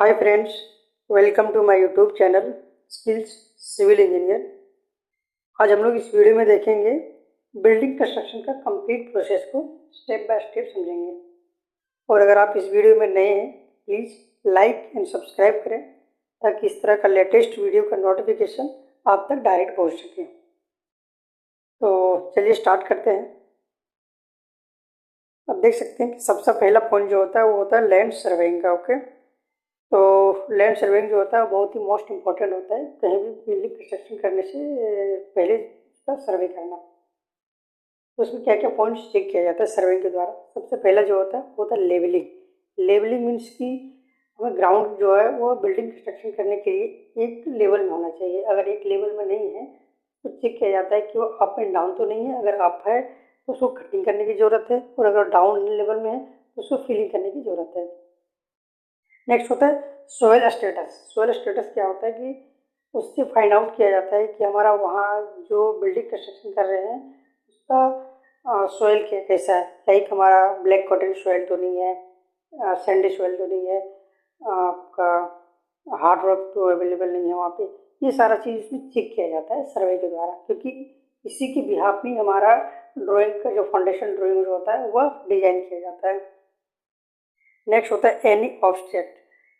Hi friends, welcome to my YouTube channel skills civil engineer. आज हम लोग इस वीडियो में देखेंगे बिल्डिंग कंस्ट्रक्शन का कंप्लीट प्रोसेस को स्टेप बाय स्टेप समझेंगे। और अगर आप इस वीडियो में नए हैं, प्लीज़ लाइक एंड सब्सक्राइब करें ताकि इस तरह का लेटेस्ट वीडियो का नोटिफिकेशन आप तक डायरेक्ट पहुँच सके। तो चलिए स्टार्ट करते हैं। अब देख सकते हैं कि सबसे पहला पॉइंट जो होता है वो होता है लैंड सर्वेइंग का। ओके, तो लैंड सर्वेइंग जो होता है बहुत ही मोस्ट इम्पॉर्टेंट होता है। कहीं भी बिल्डिंग कंस्ट्रक्शन करने से पहले उसका सर्वे करना। तो उसमें क्या क्या पॉइंट्स चेक किया जाता है सर्वेइंग के द्वारा। सबसे पहला जो होता है वो होता है लेवलिंग। लेवलिंग मीन्स कि हमें ग्राउंड जो है वो बिल्डिंग कंस्ट्रक्शन करने के लिए एक लेवल में होना चाहिए। अगर एक लेवल में नहीं है तो चेक किया जाता है कि वो अप एंड डाउन तो नहीं है। अगर अप है तो उसको कटिंग करने की ज़रूरत है, और अगर डाउन लेवल में है तो उसको फिलिंग करने की ज़रूरत है। नेक्स्ट होता है सोयल स्टेटस। सोयल स्टेटस क्या होता है कि उससे फाइंड आउट किया जाता है कि हमारा वहाँ जो बिल्डिंग कंस्ट्रक्शन कर रहे हैं उसका सोयल कैसा है। लाइक हमारा ब्लैक कॉटन सोयल तो नहीं है, सैंडी सोयल तो नहीं है, आपका हार्ड रॉक तो अवेलेबल नहीं है वहाँ पे। ये सारा चीज़ इसमें चेक किया जाता है सर्वे के द्वारा, क्योंकि इसी के बिहाफ में हमारा ड्राइंग का जो फाउंडेशन ड्राइंग जो होता है वह डिजाइन किया जाता है। नेक्स्ट होता है any obstruct.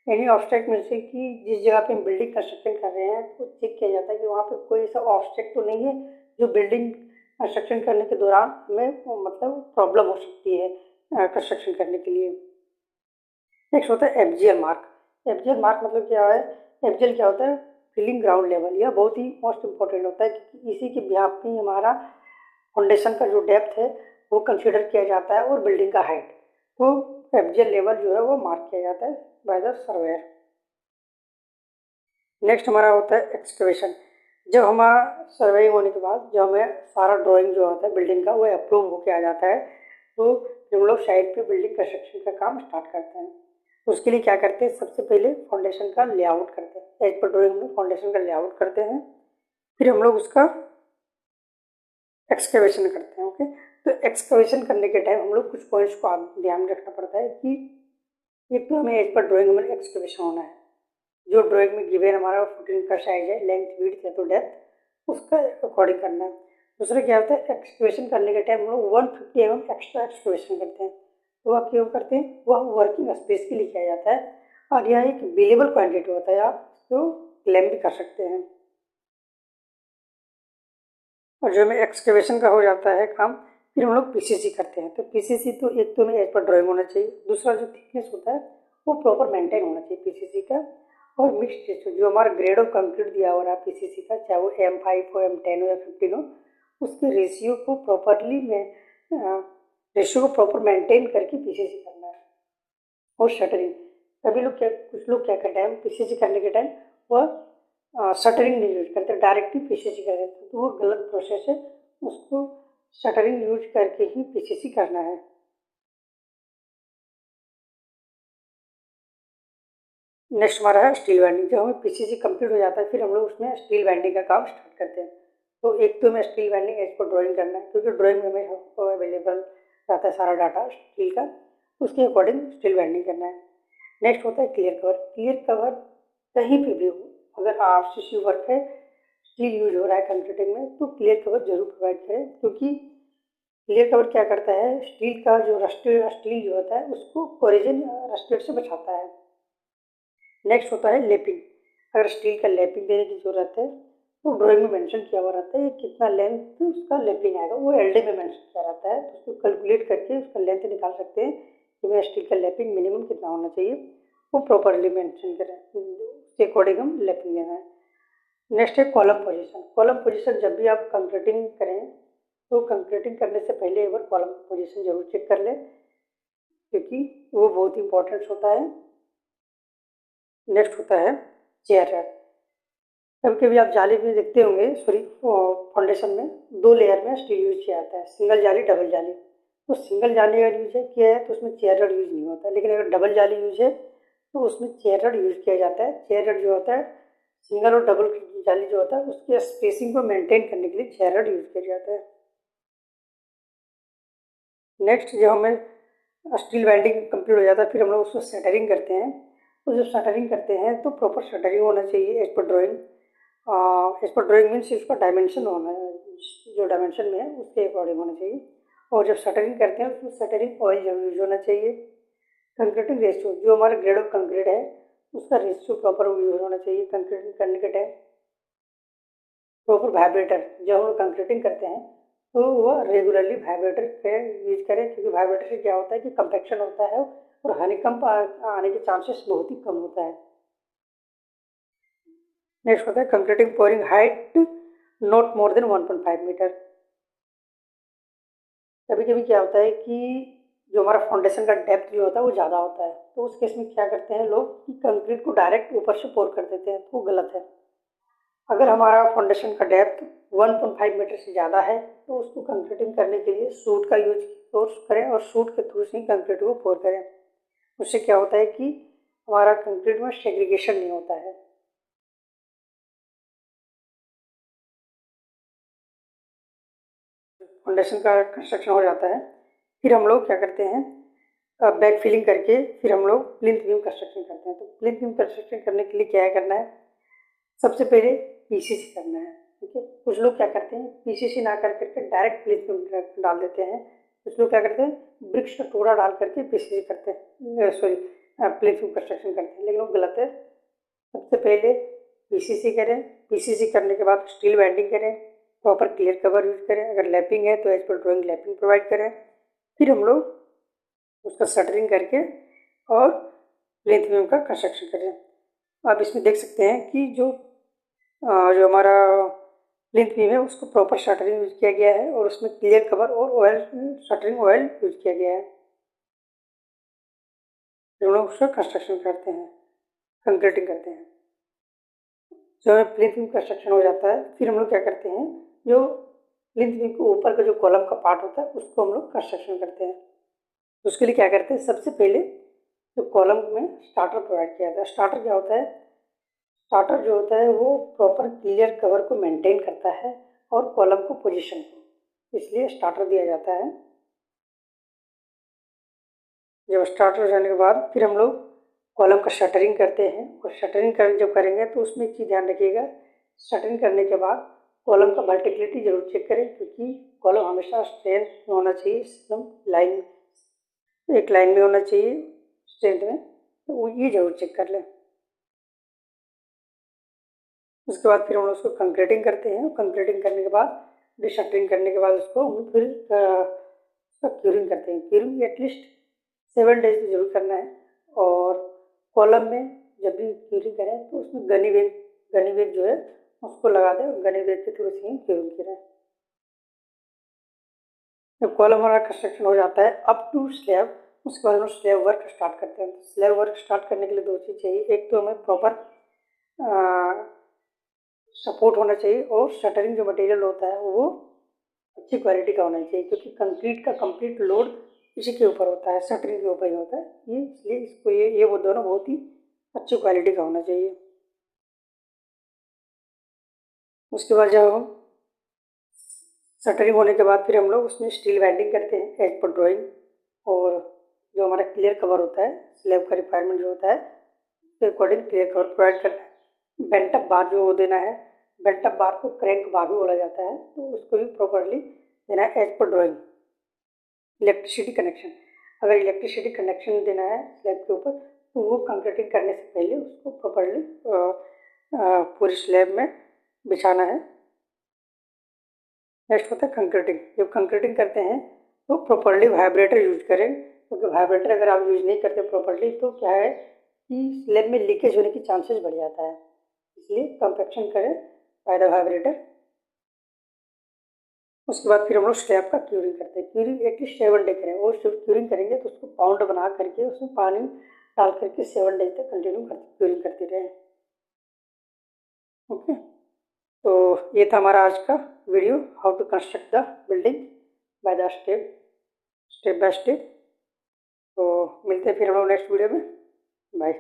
Any obstruct means कि जिस जगह पे हम बिल्डिंग कंस्ट्रक्शन कर रहे हैं तो चेक किया जाता है कि वहाँ पे कोई ऐसा ऑब्स्ट्रक्ट तो नहीं है जो बिल्डिंग कंस्ट्रक्शन करने के दौरान हमें मतलब प्रॉब्लम हो सकती है कंस्ट्रक्शन करने के लिए। नेक्स्ट होता है एफजीएल मार्क। एफजीएल मार्क मतलब क्या है? एफजीएल क्या होता है? Filling ground level. यह बहुत ही मोस्ट इम्पोर्टेंट होता है क्योंकि इसी के बिहाफ में हमारा फाउंडेशन का जो डेप्थ है वो कंसीडर किया जाता है और बिल्डिंग का हाइट। तो एफजीएल लेवल जो है वो मार्क किया जाता है बाय द सर्वेयर। नेक्स्ट हमारा होता है एक्सकवेशन। जब हमारा सर्वेइंग होने के बाद जब हमें सारा ड्राइंग जो होता है बिल्डिंग का वो अप्रूव होके आ जाता है तो हम लोग साइड पे बिल्डिंग कंस्ट्रक्शन का काम स्टार्ट करते हैं। तो उसके लिए क्या करते हैं? सबसे पहले फाउंडेशन का लेआउट करते हैं। एज पर ड्राइंग हम लोग फाउंडेशन का लेआउट करते हैं, फिर हम लोग उसका एक्सकवेशन करते हैं। ओके, तो एक्सकवेशन करने के टाइम हम लोग कुछ पॉइंट्स को ध्यान रखना पड़ता है कि एक तो हमें एज पर ड्राइंग में एक्सकवेशन होना है। जो ड्राइंग में गिवन हमारा फुटिंग का साइज है, लेंथ विड्थ है तो डेप्थ, उसका अकॉर्डिंग करना है। दूसरा क्या होता है? एक्सकवेशन करने के टाइम हम लोग 150 mm एक्स्ट्रा एक्सकवेशन करते हैं। तो वह क्यों करते हैं? वह वर्किंग स्पेस के लिए किया जाता है और यह एक बिलेबल क्वान्टिटी होता है, आप इसको क्लेम भी कर सकते हैं। और जो हमें एक्सकवेशन का हो जाता है काम, फिर हम लोग पीसीसी करते हैं। तो पीसीसी तो एक तो हमें एज पर ड्राइंग होना चाहिए, दूसरा जो थिकनेस होता है वो प्रॉपर मेंटेन होना चाहिए पीसीसी का। और मिक्स रेशियो जो हमारा ग्रेड ऑफ कंक्रीट दिया हो रहा है पीसीसी का, चाहे वो M5 हो, M10 हो या 15 हो, उसके रेशियो को प्रॉपरली रेशियो को प्रॉपर मेंटेन करके पीसीसी करना है। और शटरिंग, कभी लोग क्या कुछ लोग क्या करते हैं पीसीसी करने के टाइम वह शटरिंग नहीं यूज करते, डायरेक्टली पीसीसी कर देते हैं, तो वो गलत प्रोसेस है। उसको शटरिंग यूज करके ही पीसीसी करना है। नेक्स्ट हमारा है स्टील वेल्डिंग। जब हमें पीसीसी कंप्लीट हो जाता है फिर हम लोग उसमें स्टील वेल्डिंग का काम स्टार्ट करते हैं। तो एक तो हमें steel welding as per drawing करना है, क्योंकि ड्राइंग में हमें हमको अवेलेबल रहता है सारा डाटा स्टील का, उसके अकॉर्डिंग स्टील वेल्डिंग करना है। नेक्स्ट होता है क्लियर कवर। क्लियर कवर कहीं पे भी हो, अगर आरसीसी वर्क है, स्टील यूज हो रहा है कंक्रीटिंग में, तो क्लियर कवर जरूर प्रोवाइड करें, क्योंकि क्लियर कवर क्या करता है? स्टील का जो रस्टेड स्टील जो होता है उसको कोरिजन रस्टेड से बचाता है। नेक्स्ट होता है लेपिंग। अगर स्टील का लेपिंग देने की जरूरत है तो ड्राइंग में मेंशन किया हुआ रहता है कितना लेंथ उसका लेपिंग आएगा, वो एलडी में मेंशन किया रहता है, तो उसको कैलकुलेट करके उसका लेंथ निकाल सकते हैं कि मेरा स्टील का लेपिंग मिनिमम कितना होना चाहिए, वो प्रॉपरली मेंशन करें, उसके अकॉर्डिंग हम लेपिंग देना है। नेक्स्ट है कॉलम पोजीशन। कॉलम पोजीशन जब भी आप कंक्रीटिंग करें तो कंक्रीटिंग करने से पहले एक बार कॉलम पोजीशन जरूर चेक कर लें, क्योंकि वो बहुत इंपॉर्टेंट होता है। नेक्स्ट होता है चेयर रैक। कभी कभी आप जाली में देखते होंगे, सॉरी फाउंडेशन में 2 लेयर में स्टील यूज किया जाता है, सिंगल जाली डबल जाली। तो सिंगल जाली अगर यूज किया है तो उसमें चेयर रड यूज नहीं होता, लेकिन अगर डबल जाली यूज है तो उसमें चेयर रड यूज किया जाता है। चेयर रड जो होता है सिंगल और डबल जाली जो होता है उसके स्पेसिंग को मेंटेन करने के लिए चेयर रड यूज किया जाता है। नेक्स्ट जब हमें स्टील वेल्डिंग कंप्लीट हो जाता है फिर हम लोग उसको सेटरिंग करते हैं। तो जब शटरिंग करते हैं तो प्रॉपर शटरिंग होना चाहिए as per drawing. As per drawing means इसका डायमेंशन होना है, जो डायमेंशन में है उसके अकॉर्डिंग होना चाहिए। और जब शटरिंग करते हैं उसमें शटरिंग ऑयल जरूर यूज होना चाहिए। कंक्रीटिंग रेशियो, जो हमारा ग्रेड ऑफ कंक्रीट है उसका रेशियो प्रॉपर यूज होना चाहिए कंक्रीटिंग करने के टाइम। प्रॉपर वाइब्रेटर, जब हम कंक्रीटिंग करते हैं तो वह रेगुलरली वाइब्रेटर का यूज करें, क्योंकि वाइब्रेटर से क्या होता है कि कंपैक्शन होता है और हनीकंप आने के चांसेस बहुत ही कम होता है। नेक्स्ट होता है concreting pouring height not more than 1.5 metre. कभी कभी क्या होता है कि जो हमारा फाउंडेशन का डेप्थ जो होता है वो ज़्यादा होता है, तो उस केस में क्या करते हैं लोग कि कंक्रीट को डायरेक्ट ऊपर से पोर कर देते हैं, तो वो गलत है। अगर हमारा फाउंडेशन का डेप्थ 1.5 मीटर से ज़्यादा है तो उसको कंक्रीटिंग करने के लिए सूट का यूज करें और सूट के थ्रू से ही कंक्रीट को पोर करें। उससे क्या होता है कि हमारा कंक्रीट में सेग्रीगेशन नहीं होता है। फाउंडेशन का कंस्ट्रक्शन हो जाता है, फिर हम लोग क्या करते हैं बैक फिलिंग करके फिर हम लोग प्लिंथ बीम कंस्ट्रक्शन करते हैं। तो प्लिंथ बीम कंस्ट्रक्शन करने के लिए क्या करना है, सबसे पहले पीसीसी करना है। ठीक है, कुछ लोग क्या करते हैं पीसीसी ना कर करके डायरेक्ट प्लिंथ बीम डाल देते हैं। कुछ लोग क्या करते हैं ब्रिक्स का टुकड़ा डाल करके पीसीसी करते हैं, सॉरी प्लिंथ बीम कंस्ट्रक्शन करते हैं, लेकिन वो गलत है। सबसे पहले पीसीसी करें, पीसीसी करने के बाद स्टील बैंडिंग करें, प्रॉपर क्लियर कवर यूज करें, अगर लैपिंग है तो as per drawing lapping provide करें, फिर हम लोग उसका शटरिंग करके और प्लिंथ बीम का कंस्ट्रक्शन करें। आप इसमें देख सकते हैं कि जो हमारा प्लिंथ बीम है उसको प्रॉपर शटरिंग यूज किया गया है और उसमें क्लियर कवर और ऑयल शटरिंग ऑयल यूज किया गया है। हम लोग उसका कंस्ट्रक्शन करते हैं, कंक्रीटिंग करते हैं। जब हमें प्लिंथ बीम कंस्ट्रक्शन हो जाता है फिर हम लोग क्या करते हैं, जो प्लिंथ बीम के ऊपर का जो कॉलम का पार्ट होता है उसको हम लोग कंस्ट्रक्शन करते हैं। उसके लिए क्या करते हैं, सबसे पहले जो कॉलम में स्टार्टर प्रोवाइड किया जाता है। स्टार्टर क्या होता है, स्टार्टर जो होता है वो प्रॉपर क्लियर कवर को मेंटेन करता है और कॉलम को पोजीशन को, इसलिए स्टार्टर दिया जाता है। जब स्टार्टर जाने के बाद फिर हम लोग कॉलम का शटरिंग करते हैं और शटरिंग कर जब करेंगे तो उसमें एक चीज़ ध्यान रखिएगा, शटरिंग करने के बाद कॉलम का वर्टिकलिटी जरूर चेक करें, क्योंकि कॉलम हमेशा स्ट्रेंथ में होना चाहिए, एकदम लाइन एक लाइन में होना चाहिए स्ट्रेंथ में, तो ये जरूर चेक कर लें। उसके बाद फिर हम उसको कंक्रीटिंग करते हैं, कंक्रीटिंग करने के बाद डिशटरिंग करने के बाद उसको हम फिर क्यूरिंग करते हैं। क्यूरिंग एटलीस्ट 7 डेज में जरूर करना है। और कॉलम में जब भी क्यूरिंग करें तो उसमें गनी वेग जो है उसको लगा दें और गनी वेग के थ्रू से ही क्यूरिंग करें। जब कॉलम हमारा कंस्ट्रक्शन हो जाता है अप टू स्लैब, उसके बाद हम स्लैब वर्क स्टार्ट करते हैं। स्लैब वर्क स्टार्ट करने के लिए 2 चीज़ चाहिए, एक तो हमें प्रॉपर सपोर्ट होना चाहिए और शटरिंग जो मटेरियल होता है वो अच्छी क्वालिटी का होना चाहिए, क्योंकि कंक्रीट का कंप्लीट लोड इसी के ऊपर होता है, शटरिंग के ऊपर ही होता है। ये इसलिए इसको ये वो दोनों बहुत ही अच्छी क्वालिटी का होना चाहिए। उसके बाद जब हम शटरिंग होने के बाद फिर हम लोग उसमें स्टील बैंडिंग करते हैं एज पर ड्राइंग, और जो हमारा क्लियर कवर होता है स्लैब का रिक्वायरमेंट जो होता है उसके अकॉर्डिंग क्लियर कवर प्रोवाइड करना है। बेंटअप बार जो देना है, बेंटअप बार को क्रैंक बार भी बोला जाता है, तो उसको भी प्रॉपरली देना है as per drawing. Electricity connection, अगर इलेक्ट्रिसिटी कनेक्शन देना है स्लैब के ऊपर तो वो कंक्रीटिंग करने से पहले उसको प्रॉपरली पूरी स्लैब में बिछाना है। नेक्स्ट होता है कंक्रीटिंग। जब कंक्रीटिंग करते हैं तो प्रॉपरली वाइब्रेटर यूज करें, क्योंकि वाइब्रेटर अगर आप यूज नहीं करते प्रॉपरली तो क्या है कि स्लैब में लीकेज होने की चांसेस बढ़ जाता है, इसलिए कंपैक्शन करें बाय द वाइब्रेटर। उसके बाद फिर हम लोग स्लैब का क्यूरिंग करते हैं। क्यूरिंग एटलीस्ट 7 डे करें, और क्यूरिंग करेंगे तो उसको पाउंड बना करके उसमें पानी डाल करके 7 डेज तक कंटिन्यू क्यूरिंग करते रहें। ओके, तो ये था हमारा आज का video, how to construct the building by the step by step. तो मिलते हैं फिर हम लोग नेक्स्ट वीडियो में, बाय।